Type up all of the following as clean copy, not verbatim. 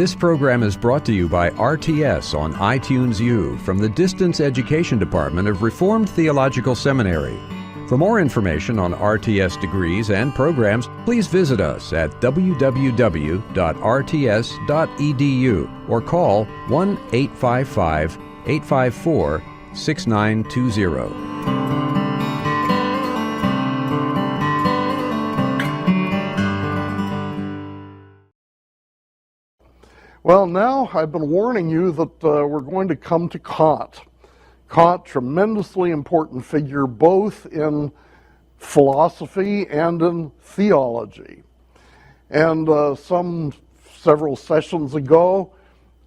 This program is brought to you by RTS on iTunes U from the Distance Education Department of Reformed Theological Seminary. For more information on RTS degrees and programs, please visit us at www.rts.edu or call 1-855-854-6920. Well, now I've been warning you that we're going to come to Kant. Kant, tremendously important figure both in philosophy and in theology. And several sessions ago,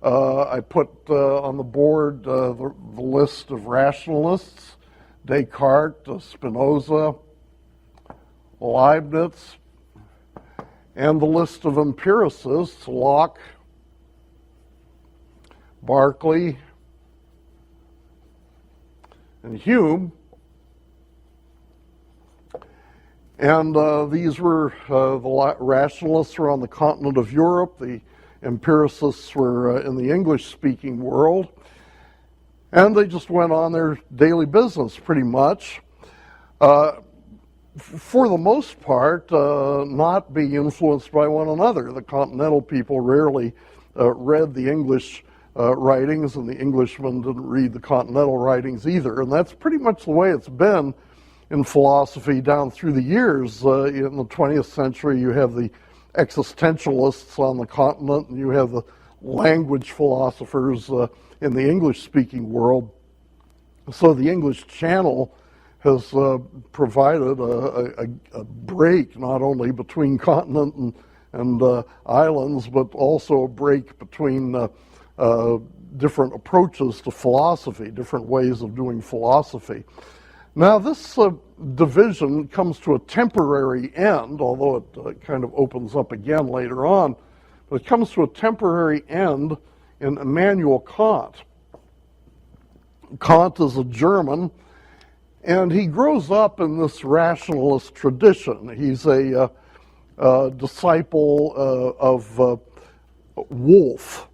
I put on the board the list of rationalists: Descartes, Spinoza, Leibniz, and the list of empiricists: Locke, Berkeley, and Hume. And these were the rationalists were on the continent of Europe. The empiricists were in the English-speaking world. And they just went on their daily business, pretty much. For the most part, not being influenced by one another. The continental people rarely read the English writings, and the Englishmen didn't read the continental writings either. And that's pretty much the way it's been in philosophy down through the years. In the 20th century, you have the existentialists on the continent, and you have the language philosophers in the English-speaking world. So the English Channel has provided a break not only between continent and islands, but also a break between different approaches to philosophy, different ways of doing philosophy. Now, this division comes to a temporary end, although it kind of opens up again later on. But it comes to a temporary end in Immanuel Kant. Kant is a German, and he grows up in this rationalist tradition. He's a disciple of Wolff,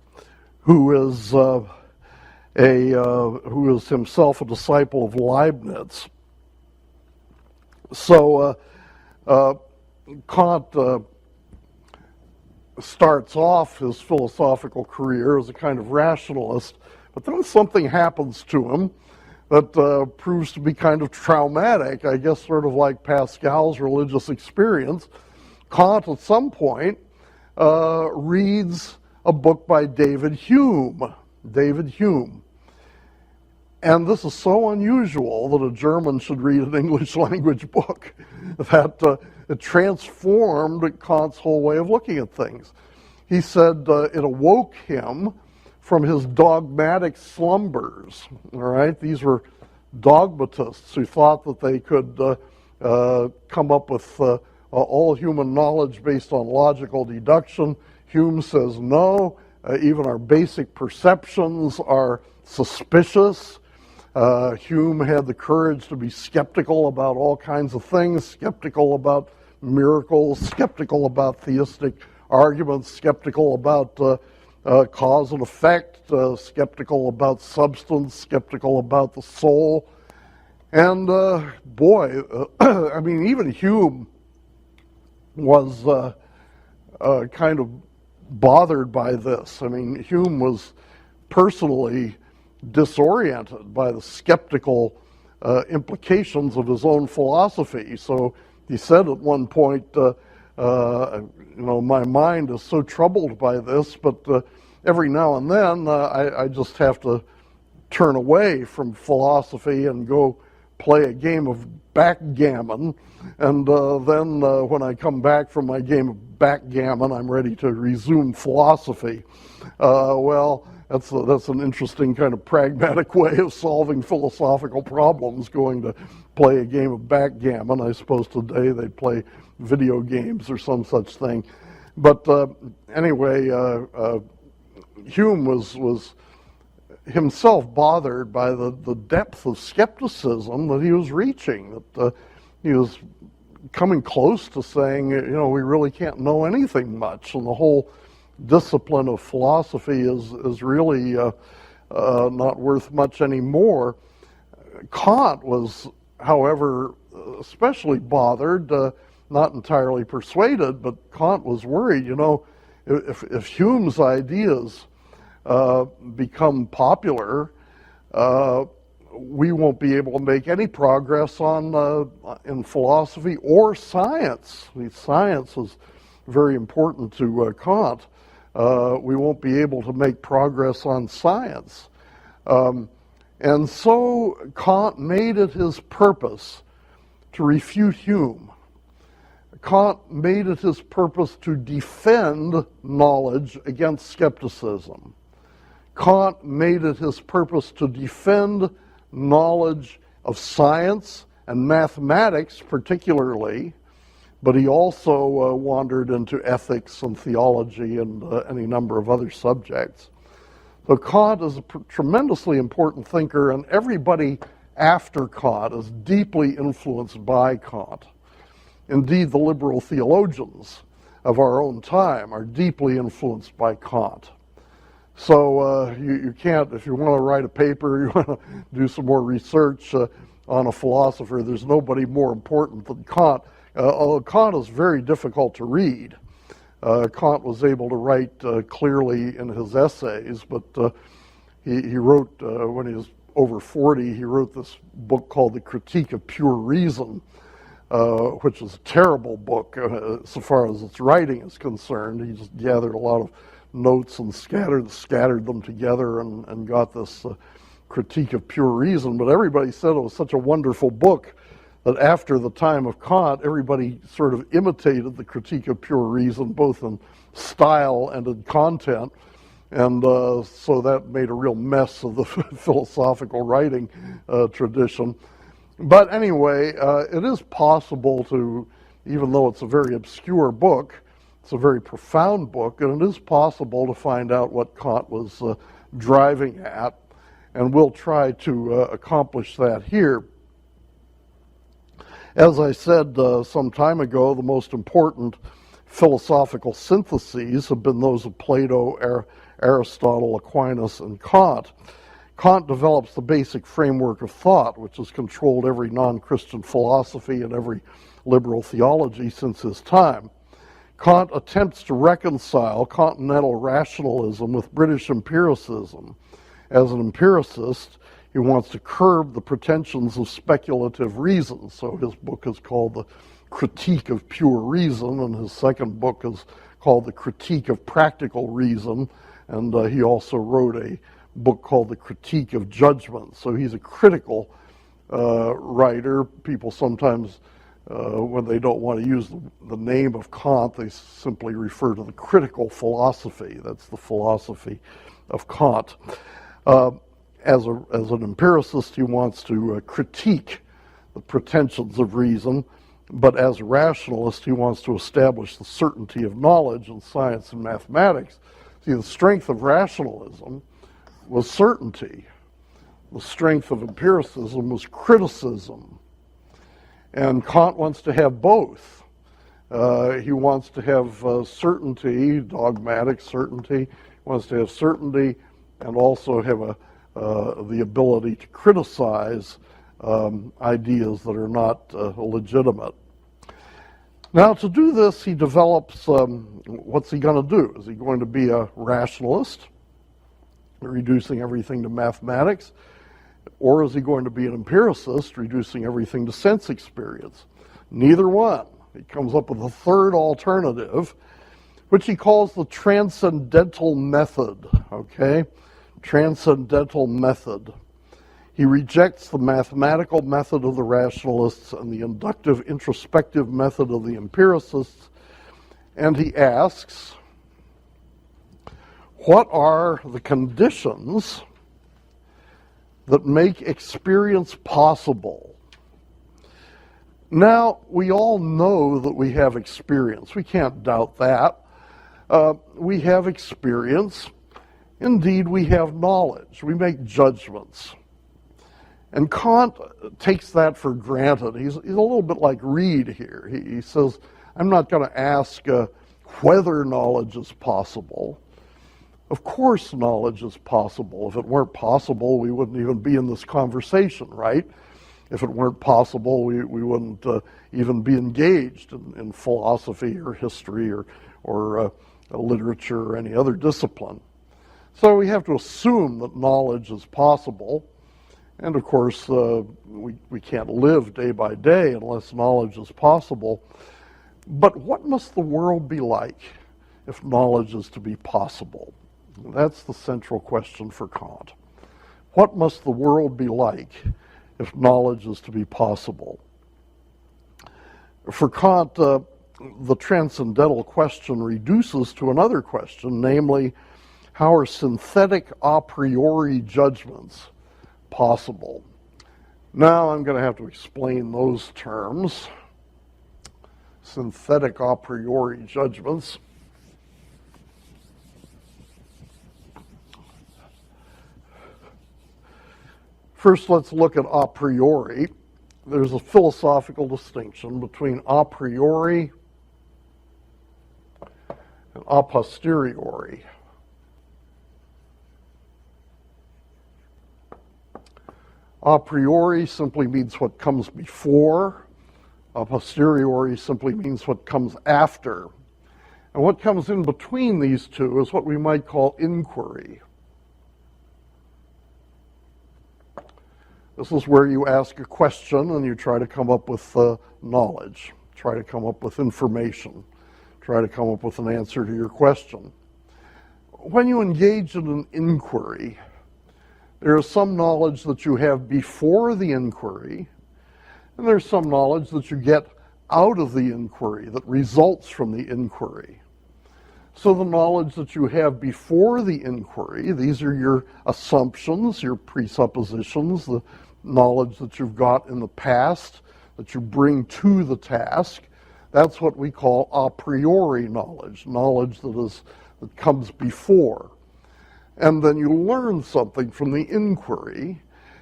who is himself a disciple of Leibniz. So Kant starts off his philosophical career as a kind of rationalist, but then something happens to him that proves to be kind of traumatic, I guess sort of like Pascal's religious experience. Kant at some point reads a book by David Hume. And this is so unusual that a German should read an English language book that it transformed Kant's whole way of looking at things. He said it awoke him from his dogmatic slumbers. All right, these were dogmatists who thought that they could come up with all human knowledge based on logical deduction. Hume says no, even our basic perceptions are suspicious. Hume had the courage to be skeptical about all kinds of things, skeptical about miracles, skeptical about theistic arguments, skeptical about cause and effect, skeptical about substance, skeptical about the soul. And I mean, even Hume was kind of bothered by this. I mean, Hume was personally disoriented by the skeptical implications of his own philosophy. So he said at one point, my mind is so troubled by this, but every now and then I just have to turn away from philosophy and go play a game of backgammon, and then when I come back from my game of backgammon, I'm ready to resume philosophy. Well, that's an interesting kind of pragmatic way of solving philosophical problems, going to play a game of backgammon. I suppose today they play video games or some such thing. But anyway, Hume was himself bothered by the depth of skepticism that he was reaching, that he was coming close to saying, we really can't know anything much, and the whole discipline of philosophy is really not worth much anymore. Kant was, however, especially bothered, not entirely persuaded, but Kant was worried, if Hume's ideas become popular, we won't be able to make any progress in philosophy or science. Science is very important to Kant. We won't be able to make progress on science. And so Kant made it his purpose to refute Hume. Kant made it his purpose to defend knowledge against skepticism. Kant made it his purpose to defend knowledge of science and mathematics particularly, but he also wandered into ethics and theology and any number of other subjects. So Kant is a tremendously important thinker, and everybody after Kant is deeply influenced by Kant. Indeed, the liberal theologians of our own time are deeply influenced by Kant. So you can't, if you want to write a paper, you want to do some more research on a philosopher, there's nobody more important than Kant. Although Kant is very difficult to read. Kant was able to write clearly in his essays, but he wrote, when he was over 40, he wrote this book called The Critique of Pure Reason, which is a terrible book so far as its writing is concerned. He just gathered a lot of notes and scattered them together and got this Critique of Pure Reason. But everybody said it was such a wonderful book that after the time of Kant, everybody sort of imitated the Critique of Pure Reason, both in style and in content. And so that made a real mess of the philosophical writing tradition. But anyway, it is possible to, even though it's a very obscure book, it's a very profound book, and it is possible to find out what Kant was driving at, and we'll try to accomplish that here. As I said some time ago, the most important philosophical syntheses have been those of Plato, Aristotle, Aquinas, and Kant. Kant develops the basic framework of thought, which has controlled every non-Christian philosophy and every liberal theology since his time. Kant attempts to reconcile continental rationalism with British empiricism. As an empiricist, he wants to curb the pretensions of speculative reason. So his book is called The Critique of Pure Reason, and his second book is called The Critique of Practical Reason, and he also wrote a book called The Critique of Judgment. So he's a critical writer. People sometimes, when they don't want to use the name of Kant, they simply refer to the critical philosophy. That's the philosophy of Kant. As an empiricist, he wants to critique the pretensions of reason, but as a rationalist, he wants to establish the certainty of knowledge in science and mathematics. See, the strength of rationalism was certainty. The strength of empiricism was criticism. And Kant wants to have both. He wants to have certainty, dogmatic certainty. He wants to have certainty and also have the ability to criticize ideas that are not legitimate. Now, to do this, he develops, what's he going to do? Is he going to be a rationalist, reducing everything to mathematics? Or is he going to be an empiricist, reducing everything to sense experience? Neither one. He comes up with a third alternative, which he calls the transcendental method, okay? Transcendental method. He rejects the mathematical method of the rationalists and the inductive introspective method of the empiricists, and he asks, what are the conditions that make experience possible? Now, we all know that we have experience. We can't doubt that. We have experience. Indeed, we have knowledge. We make judgments. And Kant takes that for granted. He's a little bit like Reed here. He says, I'm not going to ask whether knowledge is possible. Of course knowledge is possible. If it weren't possible, we wouldn't even be in this conversation, right? If it weren't possible, we wouldn't even be engaged in philosophy or history or literature or any other discipline. So we have to assume that knowledge is possible. And of course, we can't live day by day unless knowledge is possible. But what must the world be like if knowledge is to be possible? That's the central question for Kant. What must the world be like if knowledge is to be possible? For Kant, the transcendental question reduces to another question, namely, how are synthetic a priori judgments possible? Now I'm going to have to explain those terms. Synthetic a priori judgments. First, let's look at a priori. There's a philosophical distinction between a priori and a posteriori. A priori simply means what comes before. A posteriori simply means what comes after. And what comes in between these two is what we might call inquiry. This is where you ask a question and you try to come up with knowledge, try to come up with information, try to come up with an answer to your question. When you engage in an inquiry, there is some knowledge that you have before the inquiry, and there's some knowledge that you get out of the inquiry, that results from the inquiry. So the knowledge that you have before the inquiry, these are your assumptions, your presuppositions, the knowledge that you've got in the past that you bring to the task. That's what we call a priori knowledge, knowledge that comes before. And then you learn something from the inquiry,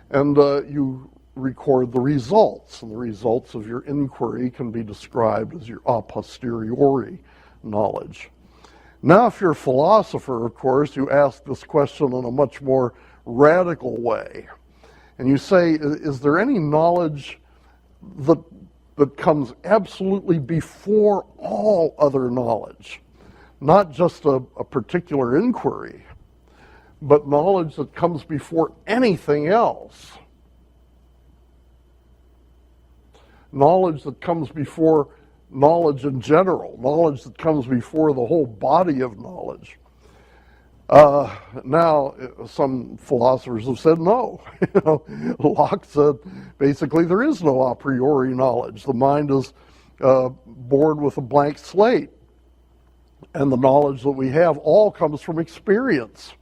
and you record the results. And the results of your inquiry can be described as your a posteriori knowledge. Now, if you're a philosopher, of course, you ask this question in a much more radical way. And you say, is there any knowledge that comes absolutely before all other knowledge? Not just a particular inquiry, but knowledge that comes before anything else. Knowledge that comes before knowledge in general, knowledge that comes before the whole body of knowledge. Now, some philosophers have said no. Locke said basically there is no a priori knowledge. The mind is born with a blank slate. And the knowledge that we have all comes from experience.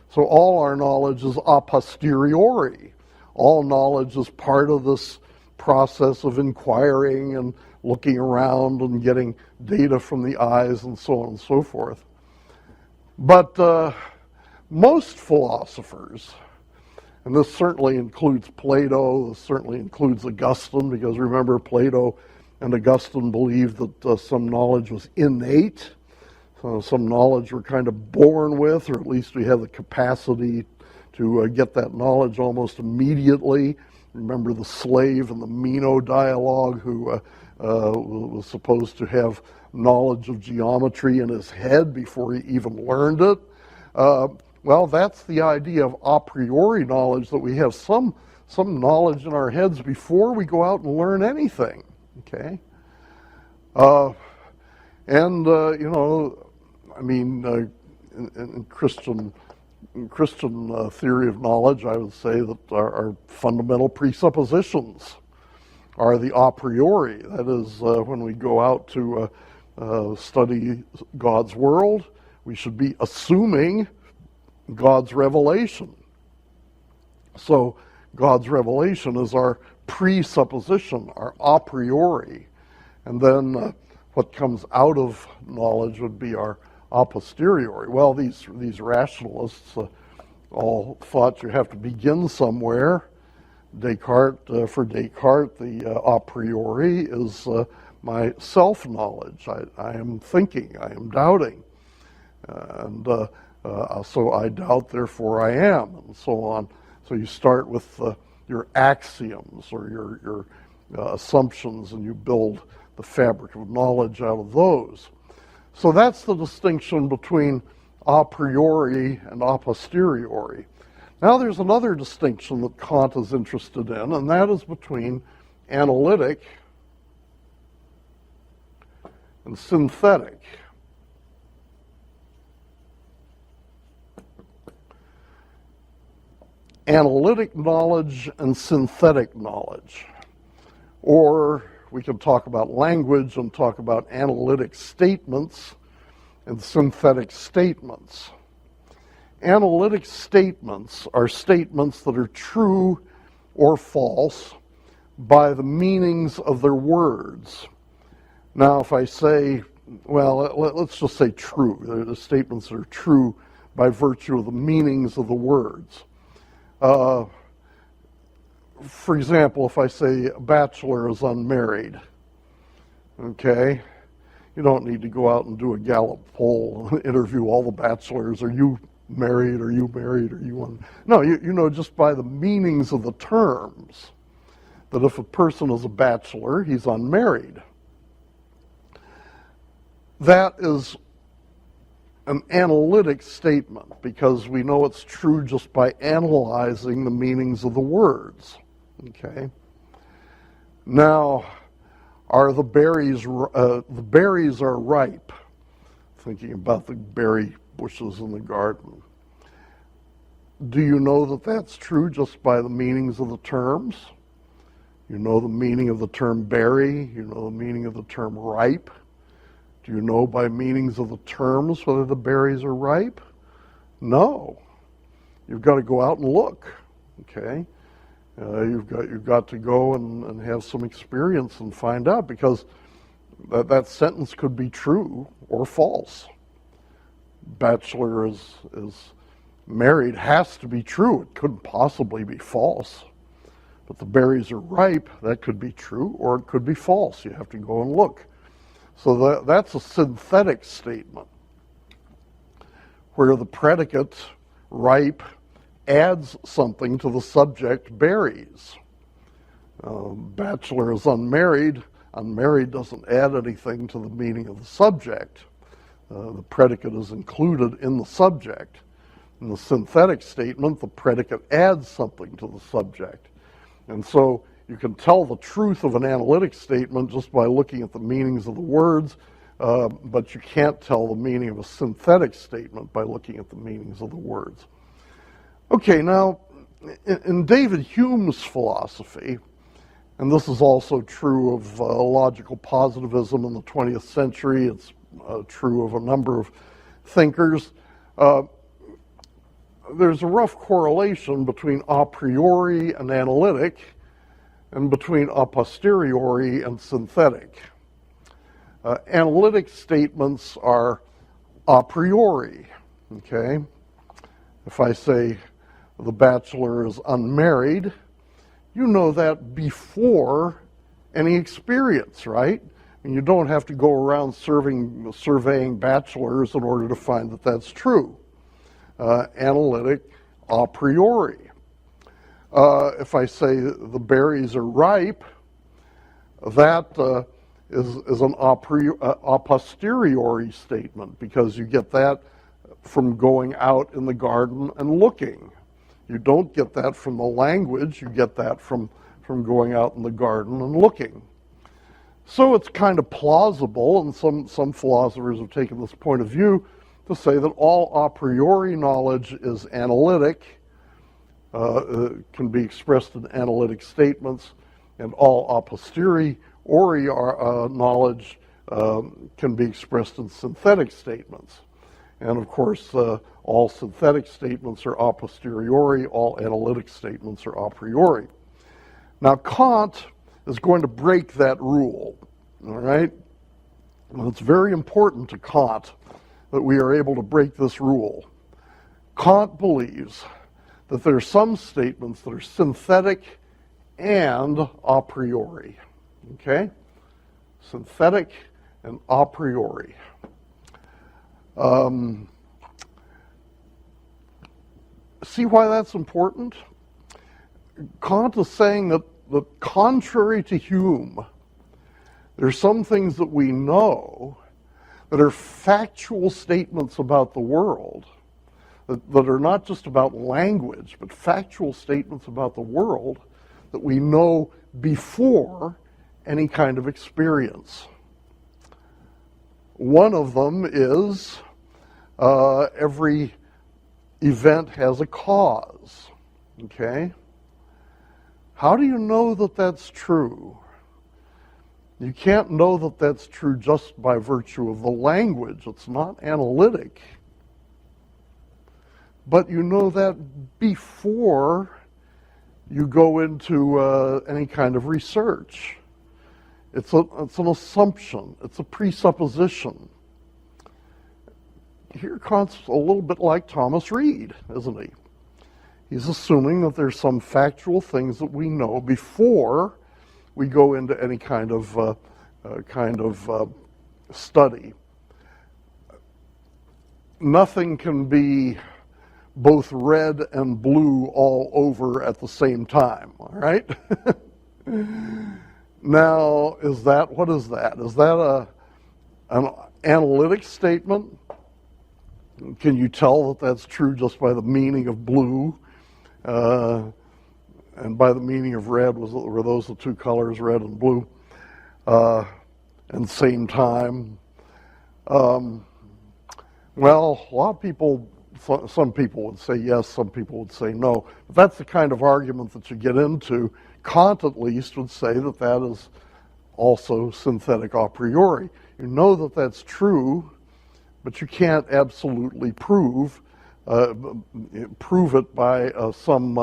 So all our knowledge is a posteriori. All knowledge is part of this process of inquiring and looking around and getting data from the eyes and so on and so forth. But most philosophers, and this certainly includes Plato, this certainly includes Augustine, because remember Plato and Augustine believed that some knowledge was innate, so some knowledge we're kind of born with, or at least we have the capacity to get that knowledge almost immediately. Remember the slave in the Meno dialogue who was supposed to have knowledge of geometry in his head before he even learned it. Well, that's the idea of a priori knowledge, that we have some knowledge in our heads before we go out and learn anything. Okay, in Christian theory of knowledge, I would say that our fundamental presuppositions are the a priori. That is, when we go out to study God's world, we should be assuming God's revelation. So God's revelation is our presupposition, our a priori. And then what comes out of knowledge would be our a posteriori. Well, these rationalists all thought you have to begin somewhere. For Descartes, the a priori is my self-knowledge. I am thinking, I am doubting. And so I doubt, therefore I am, and so on. So you start with your axioms or your assumptions, and you build the fabric of knowledge out of those. So that's the distinction between a priori and a posteriori. Now there's another distinction that Kant is interested in, and that is between analytic and synthetic. Analytic knowledge and synthetic knowledge. Or we can talk about language and talk about analytic statements and synthetic statements. Analytic statements are statements that are true or false by the meanings of their words. Now, if I say, well, let's just say true. They're the statements that are true by virtue of the meanings of the words. For example, if I say a bachelor is unmarried, okay, you don't need to go out and do a Gallup poll and interview all the bachelors. Are you married? Are you married? Are you No, you know just by the meanings of the terms that if a person is a bachelor, he's unmarried. That is an analytic statement because we know it's true just by analyzing the meanings of the words. Okay. Now, are the berries are ripe? Thinking about the berry bushes in the garden. Do you know that that's true just by the meanings of the terms? You know the meaning of the term berry. You know the meaning of the term ripe. Do you know by meanings of the terms whether the berries are ripe? No. You've got to go out and look. Okay. You've got to go and have some experience and find out, because that sentence could be true or false. Bachelor is married has to be true. It couldn't possibly be false. But the berries are ripe, that could be true or it could be false. You have to go and look. So that's a synthetic statement where the predicate ripe adds something to the subject berries. Bachelor is unmarried. Unmarried doesn't add anything to the meaning of the subject. The predicate is included in the subject. In the synthetic statement, the predicate adds something to the subject. And so you can tell the truth of an analytic statement just by looking at the meanings of the words, but you can't tell the meaning of a synthetic statement by looking at the meanings of the words. Okay, now, in David Hume's philosophy, and this is also true of logical positivism in the 20th century, it's true of a number of thinkers, there's a rough correlation between a priori and analytic and between a posteriori and synthetic. Analytic statements are a priori, okay? If I say the bachelor is unmarried, you know that before any experience, right? And you don't have to go around surveying bachelors in order to find that that's true. Analytic a priori. If I say the berries are ripe, that is an a posteriori statement, because you get that from going out in the garden and looking. You don't get that from the language, you get that from going out in the garden and looking. So it's kind of plausible, and some philosophers have taken this point of view, to say that all a priori knowledge is analytic, can be expressed in analytic statements, and all a posteriori knowledge can be expressed in synthetic statements. And of course, all synthetic statements are a posteriori, all analytic statements are a priori. Now, Kant is going to break that rule, all right? And it's very important to Kant that we are able to break this rule. Kant believes that there are some statements that are synthetic and a priori, okay? synthetic and a priori. See why that's important? Kant is saying that contrary to Hume, there's some things that we know that are factual statements about the world, that are not just about language, but factual statements about the world that we know before any kind of experience. One of them is every event has a cause, okay? How do you know that that's true? You can't know that that's true just by virtue of the language. It's not analytic. But you know that before you go into any kind of research. It's an assumption. It's a presupposition. Here Kant's a little bit like Thomas Reid, isn't he? He's assuming that there's some factual things that we know before we go into any kind of study. Nothing can be both red and blue all over at the same time, all right? Now, what is that? Is that an analytic statement? Can you tell that that's true just by the meaning of blue? And by the meaning of red, were those the two colors, red and blue? And same time? Well, a lot of people, some people would say yes, some people would say no. But that's the kind of argument that you get into. Kant, at least, would say that that is also synthetic a priori. You know that that's true, but you can't absolutely prove it by some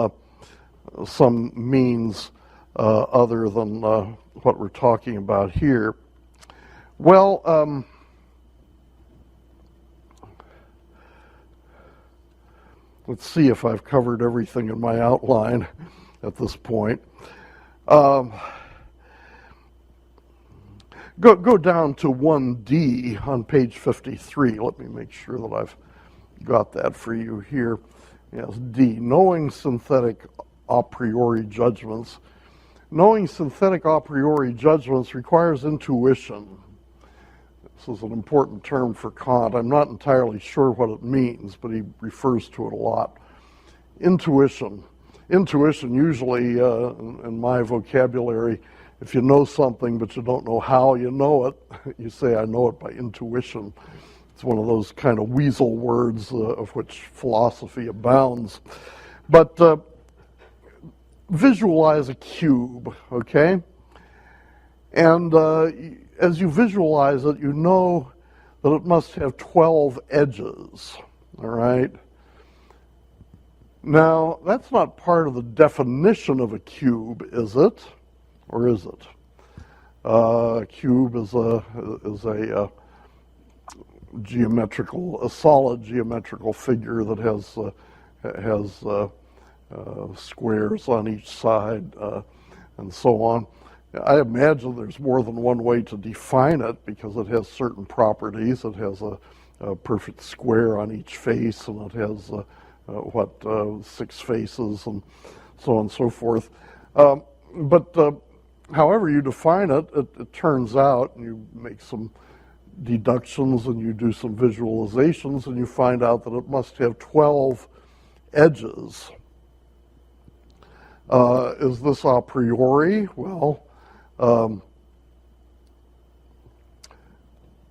means other than what we're talking about here. Well, let's see if I've covered everything in my outline at this point. Go down to 1D on page 53. Let me make sure that I've got that for you here. Yes, D, knowing synthetic a priori judgments. Knowing synthetic a priori judgments requires intuition. This is an important term for Kant. I'm not entirely sure what it means, but he refers to it a lot. Intuition. Intuition, usually in my vocabulary, if you know something but you don't know how you know it, you say, I know it by intuition. It's one of those kind of weasel words of which philosophy abounds. But visualize a cube, okay? And as you visualize it, you know that it must have 12 edges, all right? Now, that's not part of the definition of a cube, is it? Or is it? A cube is a solid geometrical figure that has squares on each side and so on. I imagine there's more than one way to define it because it has certain properties. It has a perfect square on each face, and it has 6 faces, and so on and so forth. But however you define it, it turns out, and you make some deductions and you do some visualizations, and you find out that it must have 12 edges. Is this a priori? Well,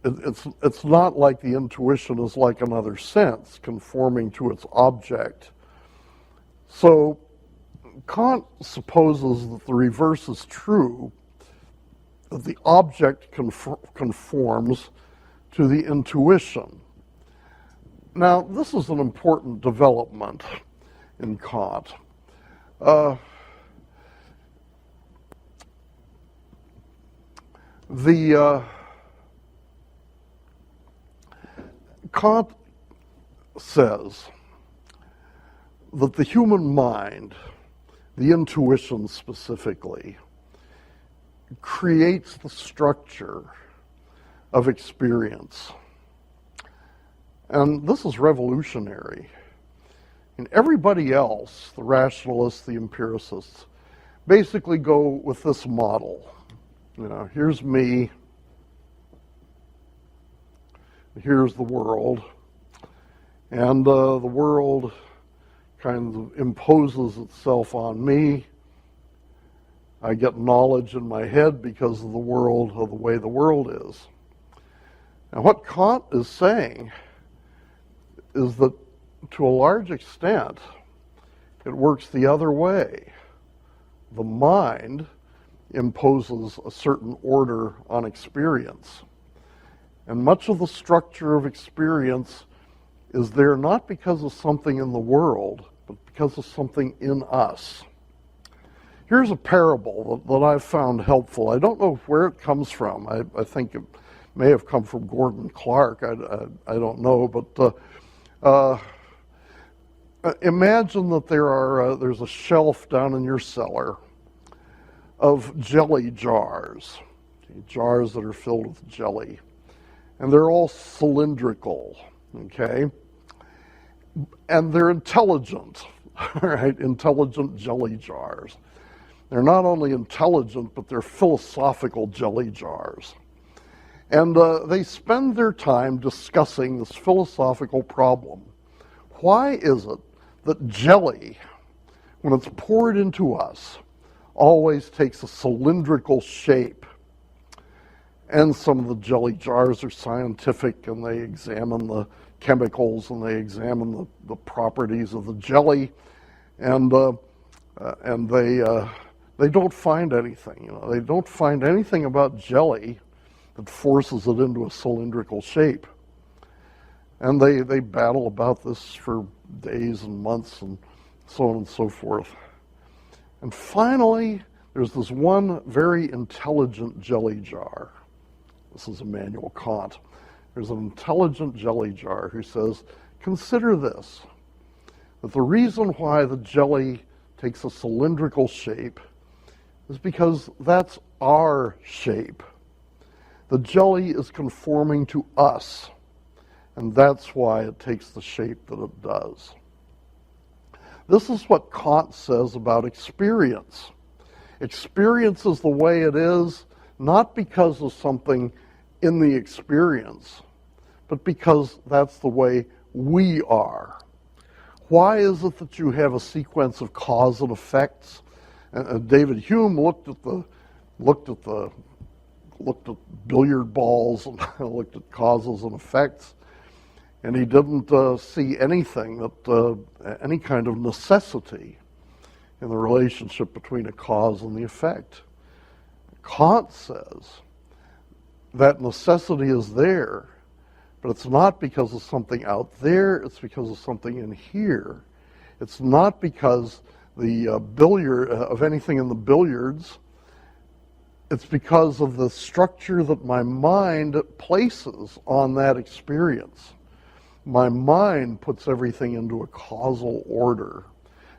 it's not like the intuition is like another sense, conforming to its object. So Kant supposes that the reverse is true, that the object conforms to the intuition. Now, this is an important development in Kant. Kant says that the human mind, the intuition specifically, creates the structure of experience. And this is revolutionary. And everybody else, the rationalists, the empiricists, basically go with this model. Here's me, here's the world, and the world kind of imposes itself on me. I get knowledge in my head because of the world, of the way the world is. Now, what Kant is saying is that to a large extent, it works the other way. The mind imposes a certain order on experience. And much of the structure of experience is there not because of something in the world, but because of something in us. Here's a parable that I've found helpful. I don't know where it comes from. I think it may have come from Gordon Clark. I don't know, but imagine that there's a shelf down in your cellar of jelly jars, jars that are filled with jelly, and they're all cylindrical, okay? And they're intelligent, all right? Intelligent jelly jars. They're not only intelligent, but they're philosophical jelly jars. And they spend their time discussing this philosophical problem. Why is it that jelly, when it's poured into us, always takes a cylindrical shape? And some of the jelly jars are scientific, and they examine the chemicals and they examine the properties of the jelly, and they don't find anything. They don't find anything about jelly that forces it into a cylindrical shape. And they battle about this for days and months and so on and so forth. And finally, there's this one very intelligent jelly jar. This is Immanuel Kant. There's an intelligent jelly jar who says, consider this, that the reason why the jelly takes a cylindrical shape is because that's our shape. The jelly is conforming to us, and that's why it takes the shape that it does. This is what Kant says about experience. Experience is the way it is, not because of something in the experience, but because that's the way we are. Why is it that you have a sequence of cause and effects? David Hume looked at billiard balls and looked at causes and effects, and he didn't see anything that any kind of necessity in the relationship between a cause and the effect. Kant says that necessity is there, but it's not because of something out there, it's because of something in here. It's not because of anything in the billiards. It's because of the structure that my mind places on that experience. My mind puts everything into a causal order,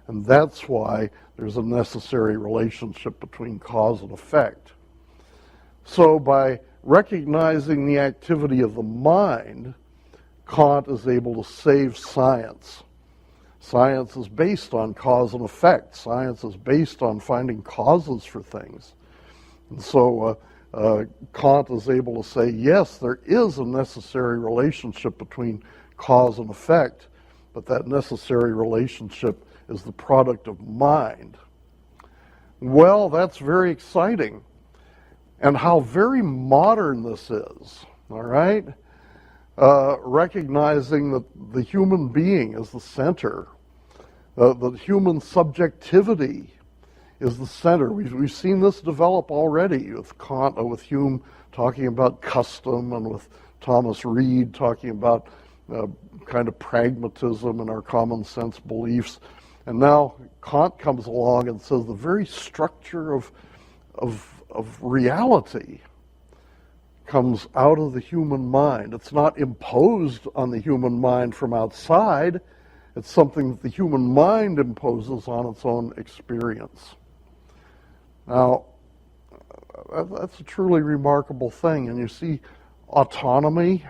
and that's why there's a necessary relationship between cause and effect. So by recognizing the activity of the mind, Kant is able to save science. Science is based on cause and effect. Science is based on finding causes for things. And so Kant is able to say, yes, there is a necessary relationship between cause and effect, but that necessary relationship is the product of mind. Well, that's very exciting. And how very modern this is, all right? Recognizing that the human being is the center, the human subjectivity is the center. We've seen this develop already with Kant, with Hume talking about custom, and with Thomas Reid talking about kind of pragmatism and our common sense beliefs. And now Kant comes along and says the very structure of reality comes out of the human mind. It's not imposed on the human mind from outside. It's something that the human mind imposes on its own experience. Now, That's a truly remarkable thing. And you see autonomy.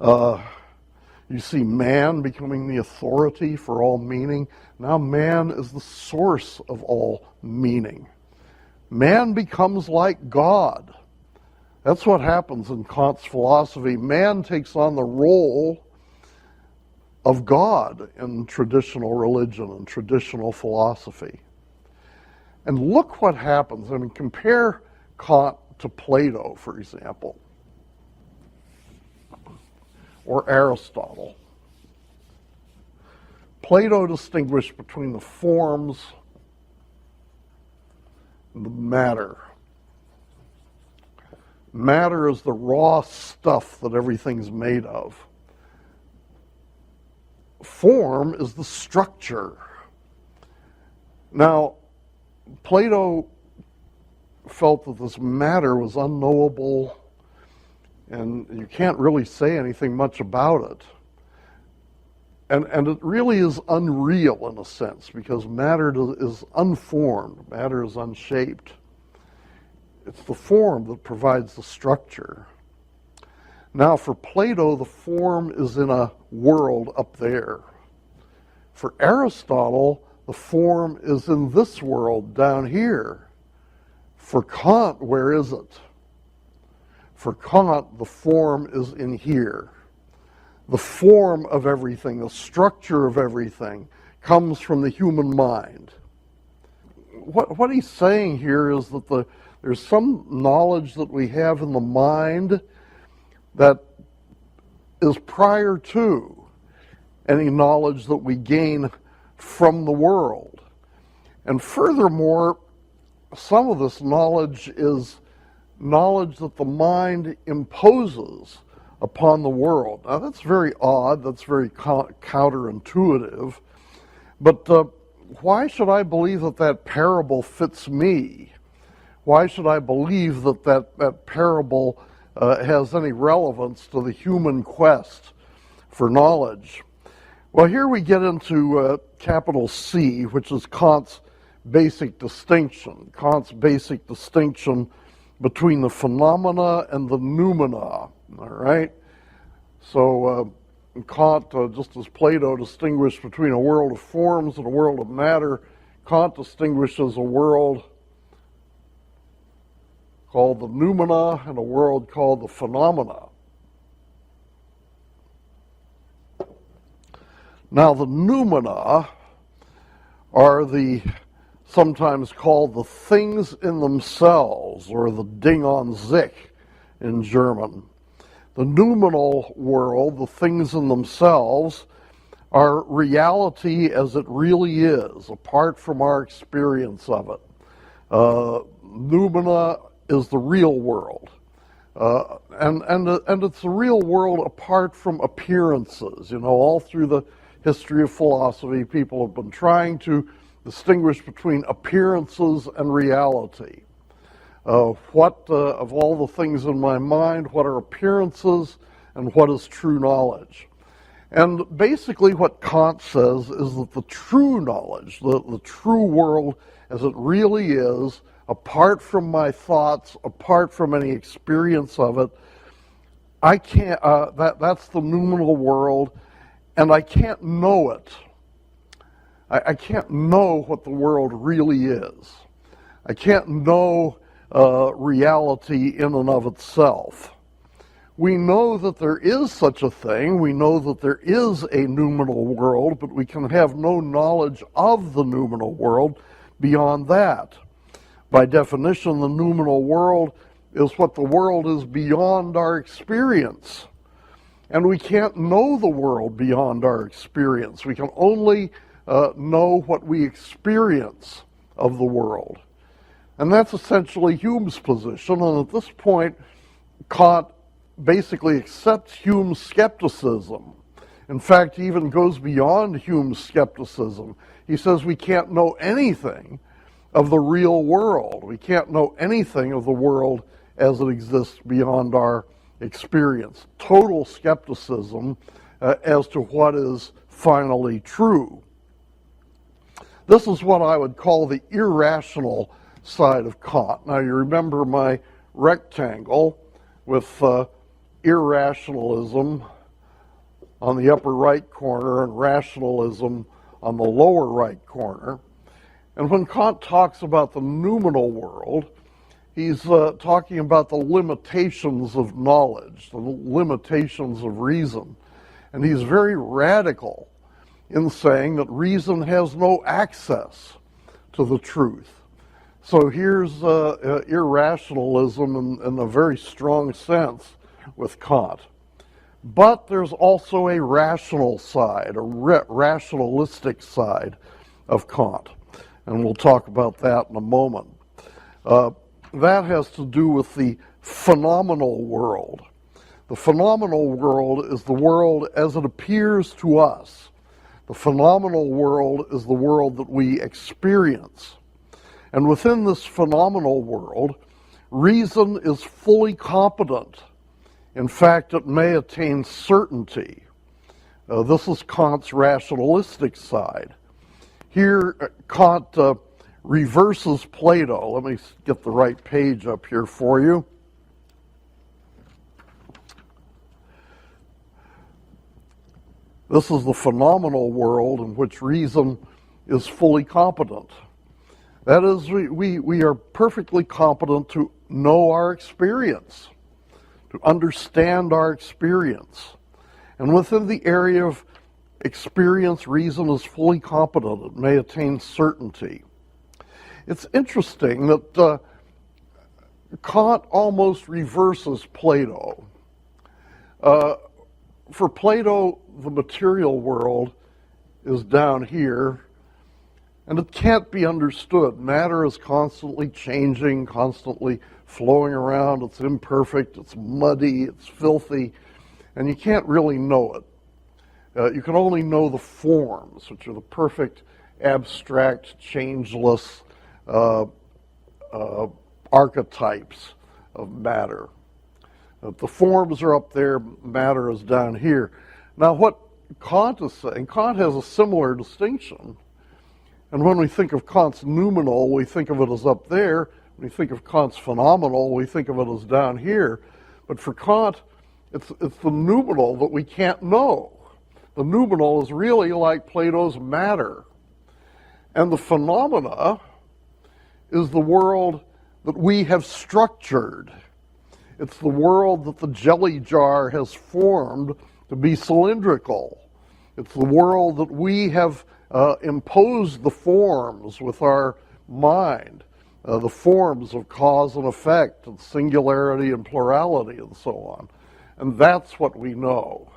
You see man becoming the authority for all meaning. Now man is the source of all meaning. Man becomes like God. That's what happens in Kant's philosophy. Man takes on the role of God in traditional religion and traditional philosophy. And look what happens. I mean, compare Kant to Plato, for example, or Aristotle. Plato distinguished between the forms and the matter. Matter is the raw stuff that everything's made of. Form is the structure. Now, Plato felt that this matter was unknowable, and you can't really say anything much about it. And it really is unreal in a sense, because matter is unformed, matter is unshaped. It's the form that provides the structure. Now, for Plato, the form is in a world up there. For Aristotle, the form is in this world down here. For Kant, where is it? For Kant, the form is in here. The form of everything, the structure of everything, comes from the human mind. What he's saying here is that there's some knowledge that we have in the mind that is prior to any knowledge that we gain from the world. And furthermore, some of this knowledge is knowledge that the mind imposes upon the world. Now that's very odd, that's very counterintuitive, but why should I believe that parable fits me? Why should I believe that parable has any relevance to the human quest for knowledge? Well, here we get into capital C, which is Kant's basic distinction. Kant's basic distinction between the phenomena and the noumena. All right? So Kant, just as Plato distinguished between a world of forms and a world of matter, Kant distinguishes a world called the noumena and a world called the phenomena. Now, the noumena are sometimes called the things in themselves, or the Ding an sich in German. The noumenal world, the things in themselves, are reality as it really is, apart from our experience of it. Noumena is the real world. And it's the real world apart from appearances. You know, all through the history of philosophy, people have been trying to distinguish between appearances and reality. What of all the things in my mind, what are appearances and what is true knowledge? And basically what Kant says is that the true knowledge, the true world as it really is, apart from my thoughts, apart from any experience of it, I can't. That's the noumenal world, and I can't know it. I can't know what the world really is. I can't know reality in and of itself. We know that there is such a thing. We know that there is a noumenal world, but we can have no knowledge of the noumenal world beyond that. By definition, the noumenal world is what the world is beyond our experience. And we can't know the world beyond our experience. We can only know what we experience of the world. And that's essentially Hume's position. And at this point, Kant basically accepts Hume's skepticism. In fact, he even goes beyond Hume's skepticism. He says we can't know anything of the real world. We can't know anything of the world as it exists beyond our experience. Total skepticism as to what is finally true. This is what I would call the irrational side of Kant. Now you remember my rectangle with irrationalism on the upper right corner and rationalism on the lower right corner. And when Kant talks about the noumenal world, he's talking about the limitations of knowledge, the limitations of reason. And he's very radical in saying that reason has no access to the truth. So here's irrationalism in a very strong sense with Kant. But there's also a rational side, a rationalistic side of Kant. And we'll talk about that in a moment. That has to do with the phenomenal world. The phenomenal world is the world as it appears to us. The phenomenal world is the world that we experience. And within this phenomenal world, reason is fully competent. In fact, it may attain certainty. This is Kant's rationalistic side. Here, Kant reverses Plato. Let me get the right page up here for you. This is the phenomenal world in which reason is fully competent. That is, we are perfectly competent to know our experience, to understand our experience. And within the area of experience, reason is fully competent. It may attain certainty. It's interesting that Kant almost reverses Plato. For Plato, the material world is down here, and it can't be understood. Matter is constantly changing, constantly flowing around. It's imperfect, it's muddy, it's filthy, and you can't really know it. You can only know the forms, which are the perfect, abstract, changeless archetypes of matter. The forms are up there, matter is down here. Now what Kant is saying, Kant has a similar distinction. And when we think of Kant's noumenal, we think of it as up there. When we think of Kant's phenomenal, we think of it as down here. But for Kant, it's the noumenal that we can't know. The noumenal is really like Plato's matter. And the phenomena is the world that we have structured. It's the world that the jelly jar has formed to be cylindrical. It's the world that we have imposed the forms with our mind, the forms of cause and effect, and singularity and plurality, and so on. And that's what we know.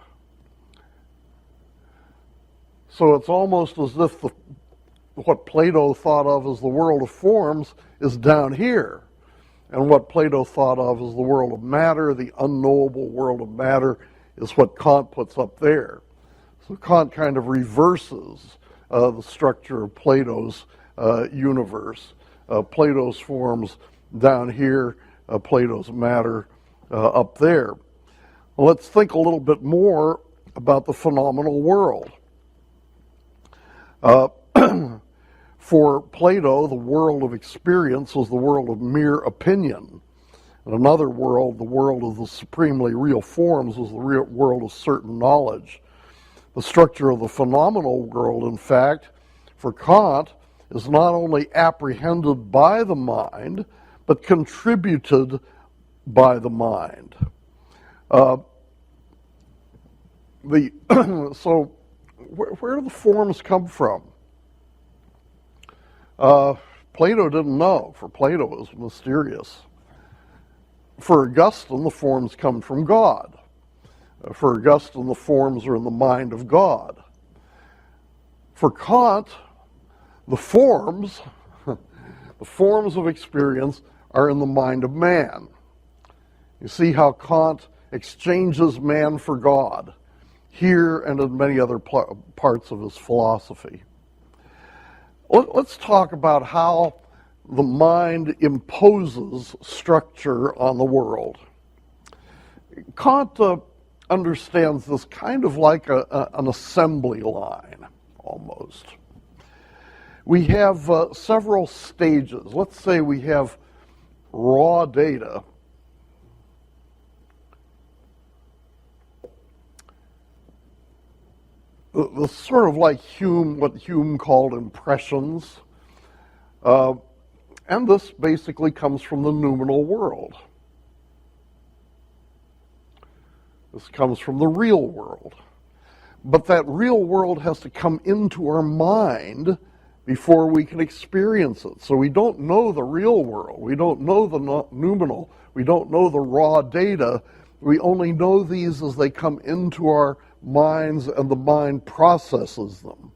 So it's almost as if what Plato thought of as the world of forms is down here. And what Plato thought of as the world of matter, the unknowable world of matter, is what Kant puts up there. So Kant kind of reverses the structure of Plato's universe. Plato's forms down here, Plato's matter up there. Well, let's think a little bit more about the phenomenal world. For Plato, the world of experience is the world of mere opinion. In another world, the world of the supremely real forms is the real world of certain knowledge. The structure of the phenomenal world, in fact, for Kant, is not only apprehended by the mind, but contributed by the mind. So, where do the forms come from? Plato didn't know. For Plato, it was mysterious. For Augustine, the forms come from God. For Augustine, the forms are in the mind of God. For Kant, the forms of experience are in the mind of man. You see how Kant exchanges man for God here and in many other parts of his philosophy. Let's talk about how the mind imposes structure on the world. Kant understands this kind of like an assembly line, almost. We have several stages. Let's say we have raw data. The sort of like what Hume called impressions. And this basically comes from the noumenal world. This comes from the real world. But that real world has to come into our mind before we can experience it. So we don't know the real world. We don't know the noumenal. We don't know the raw data. We only know these as they come into our minds and the mind processes them.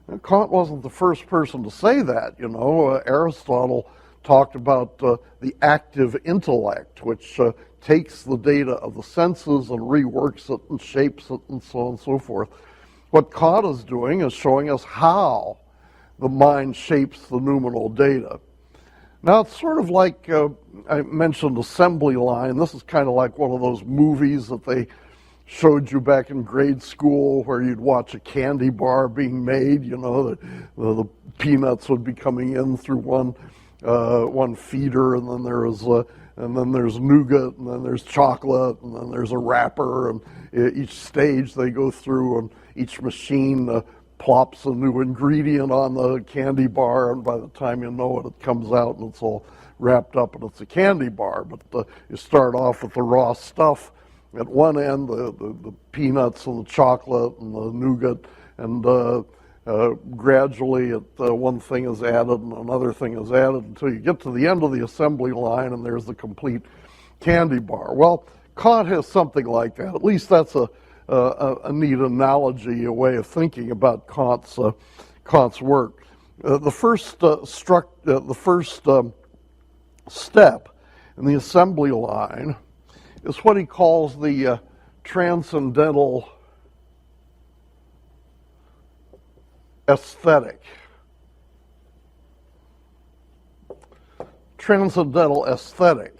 And Kant wasn't the first person to say that. Aristotle talked about the active intellect, which takes the data of the senses and reworks it and shapes it and so on and so forth. What Kant is doing is showing us how the mind shapes the noumenal data. Now, it's sort of like, I mentioned assembly line. This is kind of like one of those movies that they showed you back in grade school where you'd watch a candy bar being made. The peanuts would be coming in through one feeder, and then there's nougat, and then there's chocolate, and then there's a wrapper, and each stage they go through, and each machine plops a new ingredient on the candy bar, and by the time you know it, it comes out and it's all wrapped up and it's a candy bar. But you start off with the raw stuff at one end, the peanuts and the chocolate and the nougat, and gradually one thing is added and another thing is added until you get to the end of the assembly line and there's the complete candy bar. Well, Kant has something like that. At least that's a neat analogy, a way of thinking about Kant's work. The first step in the assembly line is what he calls the transcendental aesthetic. Transcendental aesthetic.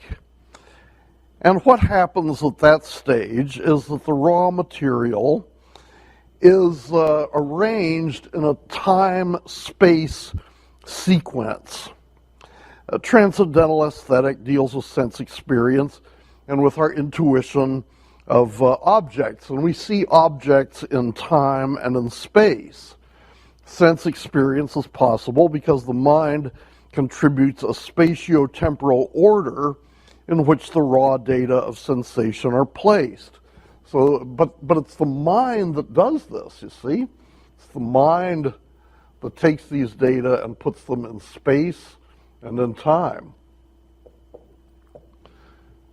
And what happens at that stage is that the raw material is arranged in a time-space sequence. A transcendental aesthetic deals with sense experience and with our intuition of objects. And we see objects in time and in space. Sense experience is possible because the mind contributes a spatio-temporal order in which the raw data of sensation are placed. So, but it's the mind that does this, you see. It's the mind that takes these data and puts them in space and in time.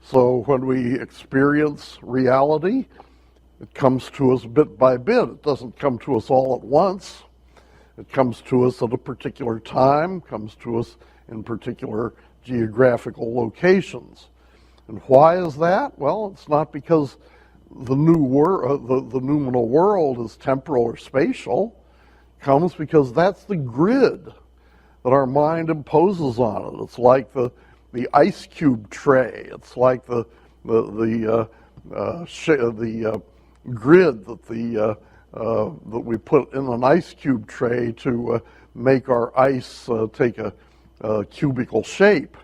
So when we experience reality, it comes to us bit by bit. It doesn't come to us all at once. It comes to us at a particular time, comes to us in particular geographical locations. And why is that? Well, it's not because the noumenal world is temporal or spatial. It comes because that's the grid that our mind imposes on it. It's like the ice cube tray. It's like the grid that we put in an ice cube tray to make our ice take a cubical shape.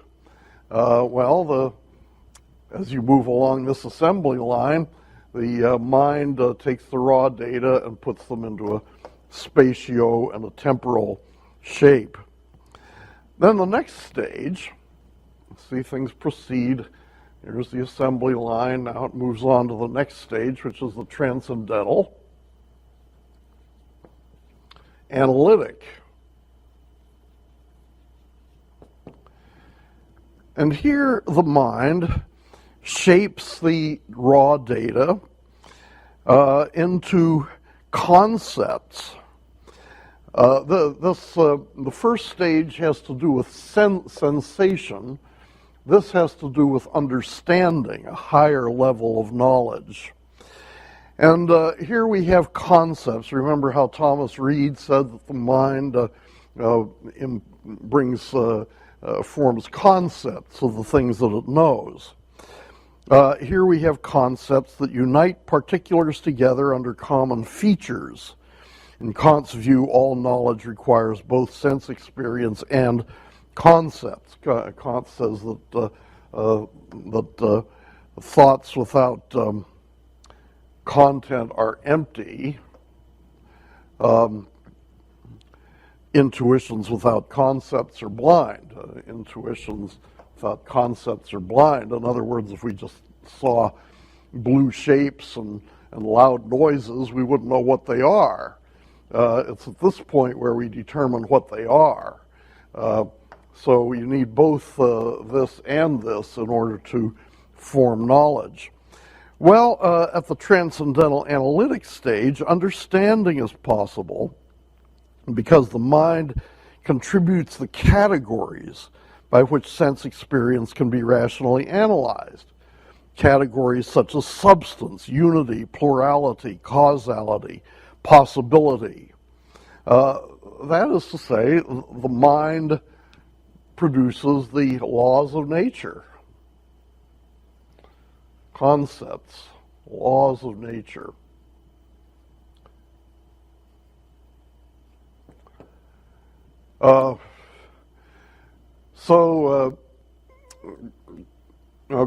As you move along this assembly line, the mind takes the raw data and puts them into a spatio and a temporal shape. Then the next stage, see things proceed. Here's the assembly line. Now it moves on to the next stage, which is the transcendental, analytic. And here the mind shapes the raw data into concepts. The first stage has to do with sensation. This has to do with understanding, a higher level of knowledge. And here we have concepts. Remember how Thomas Reid said that the mind forms concepts of the things that it knows. Here we have concepts that unite particulars together under common features. In Kant's view, all knowledge requires both sense experience and concepts. Kant says that thoughts without content are empty. Intuitions without concepts are blind. Intuitions without concepts are blind. In other words, if we just saw blue shapes and loud noises, we wouldn't know what they are. It's at this point where we determine what they are. So you need both this and this in order to form knowledge. Well, at the transcendental analytic stage, understanding is possible because the mind contributes the categories by which sense experience can be rationally analyzed. Categories such as substance, unity, plurality, causality, possibility. That is to say, the mind produces the laws of nature. Concepts, laws of nature.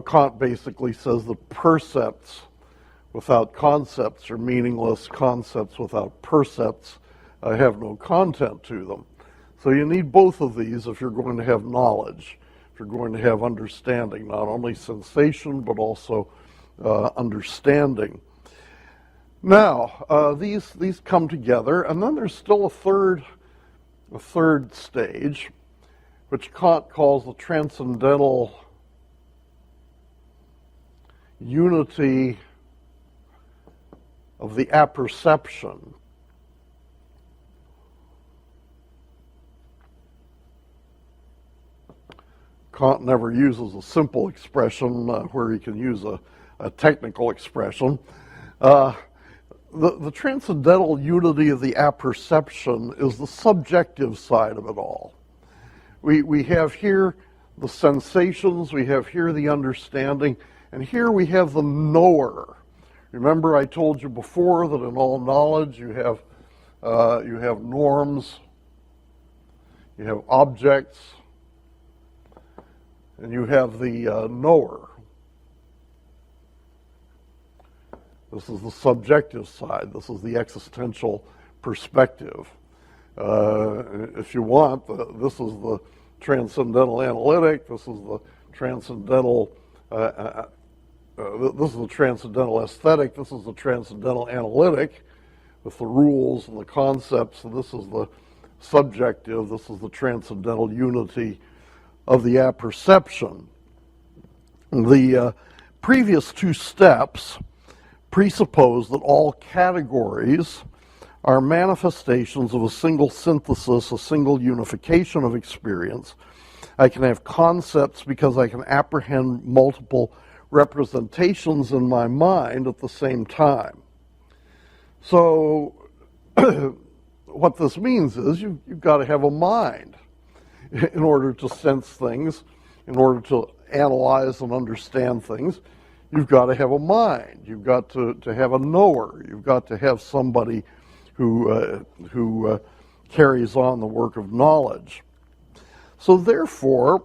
Kant basically says that percepts without concepts are meaningless. Concepts without percepts have no content to them. So you need both of these if you're going to have knowledge, if you're going to have understanding, not only sensation but also understanding. Now, these come together, and then there's still a third stage, which Kant calls the transcendental unity of the apperception. Kant never uses a simple expression where he can use a technical expression. The transcendental unity of the apperception is the subjective side of it all. We have here the sensations, we have here the understanding, and here we have the knower. Remember, I told you before that in all knowledge you have norms, you have objects, and you have the knower. This is the subjective side. This is the existential perspective. If you want, this is the transcendental analytic. This is the transcendental. This is the transcendental aesthetic. This is the transcendental analytic, with the rules and the concepts. And this is the subjective. This is the transcendental unity of the apperception. The previous two steps presuppose that all categories are manifestations of a single synthesis, a single unification of experience. I can have concepts because I can apprehend multiple representations in my mind at the same time. So what this means is you've got to have a mind in order to sense things, in order to analyze and understand things. You've got to have a mind. You've got to have a knower. You've got to have somebody who carries on the work of knowledge. So therefore,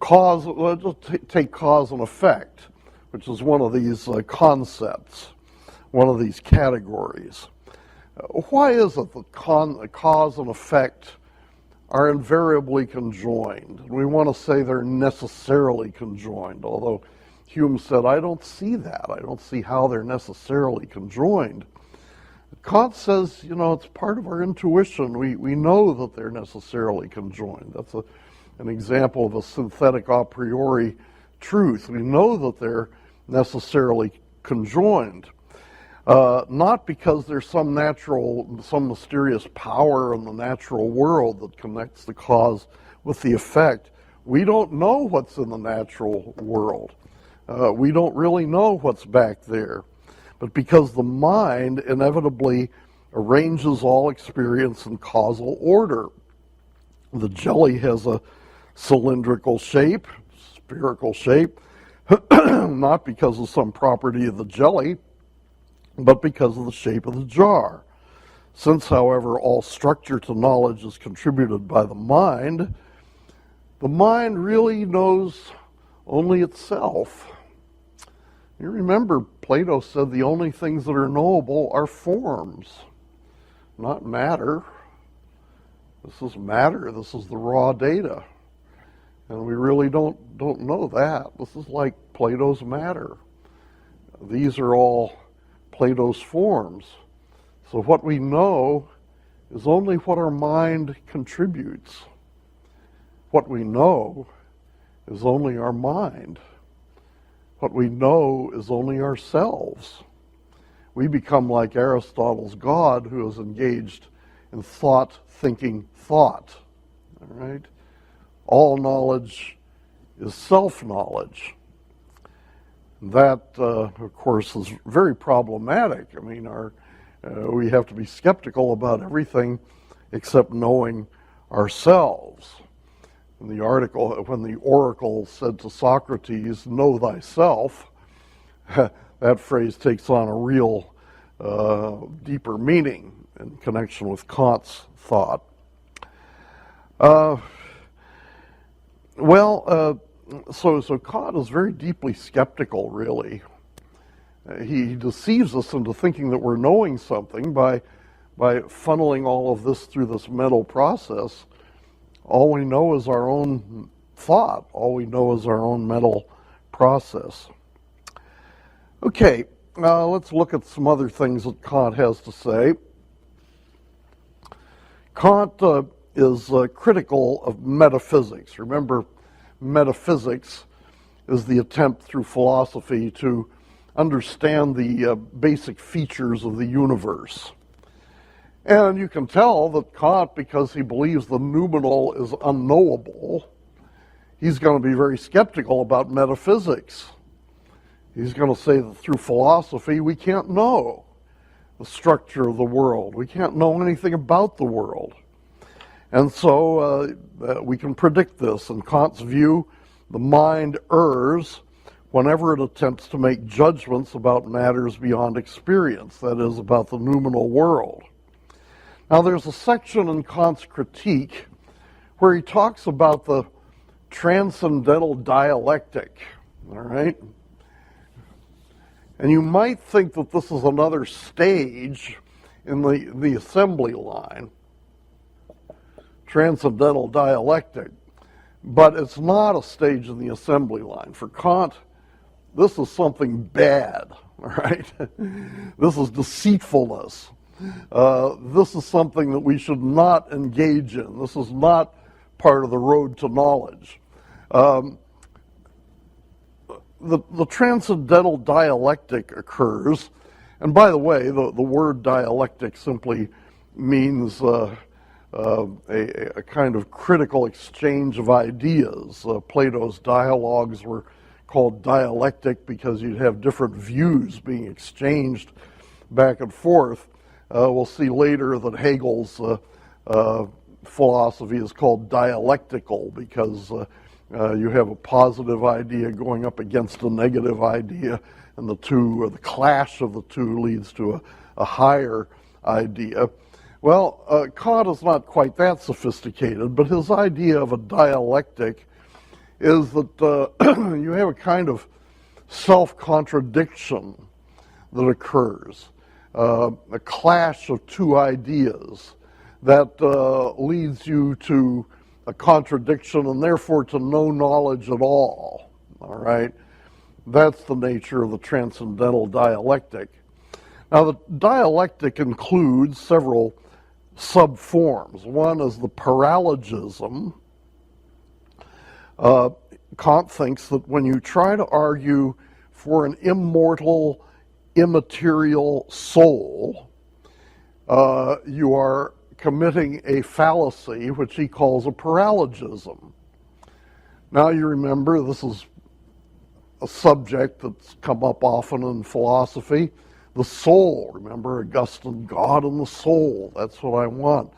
let's take cause and effect, which is one of these concepts, one of these categories. Why is it that cause and effect are invariably conjoined? And we want to say they're necessarily conjoined, although Hume said, I don't see that. I don't see how they're necessarily conjoined. Kant says, it's part of our intuition. We know that they're necessarily conjoined. That's an example of a synthetic a priori truth. We know that they're necessarily conjoined. Not because there's some mysterious power in the natural world that connects the cause with the effect. We don't know what's in the natural world. We don't really know what's back there. But because the mind inevitably arranges all experience in causal order. The jelly has a cylindrical shape, spherical shape. not because of some property of the jelly, but because of the shape of the jar. Since, however, all structure to knowledge is contributed by the mind really knows only itself. You remember Plato said the only things that are knowable are forms, not matter. This is matter. This is the raw data. And we really don't know that. This is like Plato's matter. These are all Plato's forms. So what we know is only what our mind contributes. What we know is only our mind. What we know is only ourselves. We become like Aristotle's God, who is engaged in thought, thinking, thought. All right? All knowledge is self-knowledge. That, of course, is very problematic. I mean, we have to be skeptical about everything except knowing ourselves. In the article, when the oracle said to Socrates, "Know thyself," that phrase takes on a real deeper meaning in connection with Kant's thought. So Kant is very deeply skeptical, really. He deceives us into thinking that we're knowing something by funneling all of this through this mental process. All we know is our own thought. All we know is our own mental process. Okay, let's look at some other things that Kant has to say. Kant is critical of metaphysics. Remember, metaphysics is the attempt through philosophy to understand the basic features of the universe. And you can tell that Kant, because he believes the noumenal is unknowable, he's going to be very skeptical about metaphysics. He's going to say that through philosophy we can't know the structure of the world. We can't know anything about the world. And so we can predict this. In Kant's view, the mind errs whenever it attempts to make judgments about matters beyond experience, that is, about the noumenal world. Now, there's a section in Kant's critique where he talks about the transcendental dialectic, all right? And you might think that this is another stage in the assembly line, transcendental dialectic, but it's not a stage in the assembly line. For Kant, this is something bad, all right? This is deceitfulness. This is something that we should not engage in. This is not part of the road to knowledge. The transcendental dialectic occurs, and by the way, the word dialectic simply means a kind of critical exchange of ideas. Plato's dialogues were called dialectic because you'd have different views being exchanged back and forth. We'll see later that Hegel's philosophy is called dialectical because you have a positive idea going up against a negative idea, and the clash of the two leads to a higher idea. Well, Kant is not quite that sophisticated, but his idea of a dialectic is that you have a kind of self-contradiction that occurs. A clash of two ideas that leads you to a contradiction and therefore to no knowledge at all. All right? That's the nature of the transcendental dialectic. Now, the dialectic includes several sub-forms. One is the paralogism. Kant thinks that when you try to argue for an immortal, immaterial soul, you are committing a fallacy, which he calls a paralogism. Now you remember, this is a subject that's come up often in philosophy. The soul, remember Augustine, God and the soul, that's what I want.